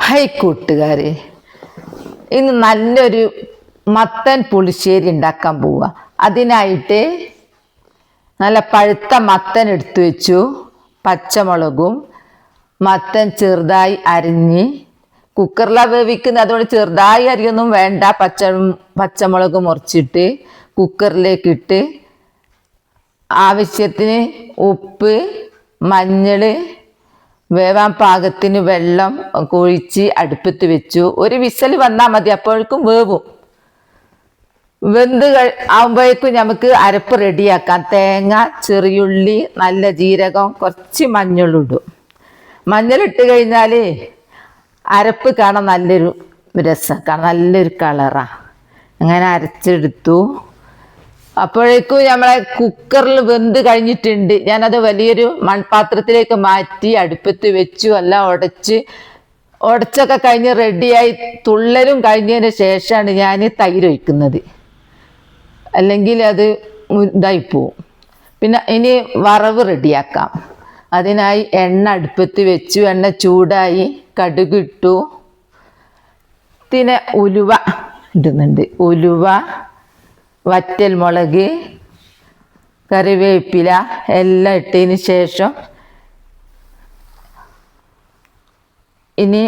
High കൂട്ടുകാരെ, ഇന്ന് നല്ലൊരു മത്തൻ പുളിശ്ശേരി ഉണ്ടാക്കാൻ പോവുക. അതിനായിട്ട് നല്ല പഴുത്ത മത്തൻ എടുത്തു വെച്ചു. പച്ചമുളകും മത്തൻ ചെറുതായി അരിഞ്ഞ് കുക്കറിലാണ് വേവിക്കുന്നത്. അതുകൊണ്ട് ചെറുതായി അരിയൊന്നും വേണ്ട. പച്ചമുളക് മുറിച്ചിട്ട് കുക്കറിലേക്ക് ഇട്ട് ആവശ്യത്തിന് ഉപ്പ്, മഞ്ഞൾ, വേവാൻ പാകത്തിന് വെള്ളം ഒഴിച്ച് അടുപ്പത്ത് വെച്ചു. ഒരു വിസൽ വന്നാൽ മതി, അപ്പോഴേക്കും വേവും. വെന്ത് ആകുമ്പോഴേക്കും നമുക്ക് അരപ്പ് റെഡിയാക്കാം. തേങ്ങ, ചെറിയുള്ളി, നല്ല ജീരകം, കുറച്ച് മഞ്ഞളിടും. മഞ്ഞളിട്ട് കഴിഞ്ഞാൽ അരപ്പ് കാണാൻ നല്ലൊരു രസം, നല്ലൊരു കളറാണ്. അങ്ങനെ അരച്ചെടുത്തു. അപ്പോഴേക്കും നമ്മളെ കുക്കറിൽ വെന്ത് കഴിഞ്ഞിട്ടുണ്ട്. ഞാനത് വലിയൊരു മൺപാത്രത്തിലേക്ക് മാറ്റി അടുപ്പത്ത് വെച്ചു. എല്ലാം ഉടച്ചൊക്കെ കഴിഞ്ഞ് റെഡിയായി. തുള്ളലും കഴിഞ്ഞതിന് ശേഷമാണ് ഞാൻ തൈര് ഒഴിക്കുന്നത്, അല്ലെങ്കിൽ അത് ഇതായിപ്പോവും. പിന്നെ ഇനി വറവ് റെഡിയാക്കാം. അതിനായി എണ്ണ അടുപ്പത്ത് വെച്ചു. എണ്ണ ചൂടായി. കടുക് ഇട്ടു. പിന്നെ ഉലുവ ഇടുന്നുണ്ട്. ഉലുവ, വറ്റൽ മുളക്, കറിവേപ്പില എല്ലാം ഇട്ടതിന് ശേഷം ഇനി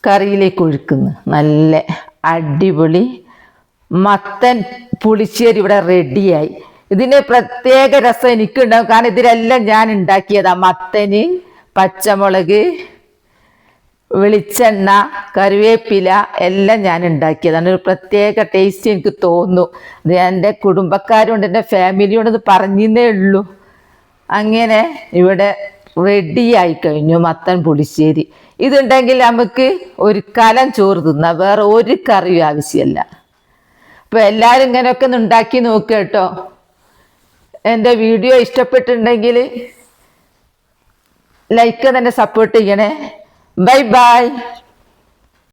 കറിയിലേക്ക് ഒഴിക്കുന്നു. നല്ല അടിപൊളി മത്തൻ പുളിശ്ശേരി ഇവിടെ റെഡിയായി. ഇതിന് പ്രത്യേക രസം എനിക്കുണ്ടാവും, കാരണം ഇതിലെല്ലാം ഞാൻ ഉണ്ടാക്കിയതാണ്. മത്തന്, പച്ചമുളക്, വെളിച്ചെണ്ണ, കറിവേപ്പില എല്ലാം ഞാൻ ഉണ്ടാക്കിയതാണ്. ഒരു പ്രത്യേക ടേസ്റ്റ് എനിക്ക് തോന്നുന്നു. അത് എൻ്റെ കുടുംബക്കാരുണ്ട്, എൻ്റെ ഫാമിലിയോട് ഇത് പറഞ്ഞേ ഉള്ളൂ. അങ്ങനെ ഇവിടെ റെഡിയായി കഴിഞ്ഞു മത്തൻ പുളിശ്ശേരി. ഇതുണ്ടെങ്കിൽ നമുക്ക് ഒരു കലം ചോറ് തിന്നാം, വേറെ ഒരു കറിയും ആവശ്യമല്ല. അപ്പോൾ എല്ലാവരും ഇങ്ങനെയൊക്കെ ഒന്ന് ഉണ്ടാക്കി നോക്കുക കേട്ടോ. എൻ്റെ വീഡിയോ ഇഷ്ടപ്പെട്ടിട്ടുണ്ടെങ്കിൽ ലൈക്ക് തന്നെ സപ്പോർട്ട് ചെയ്യണേ. Bye bye.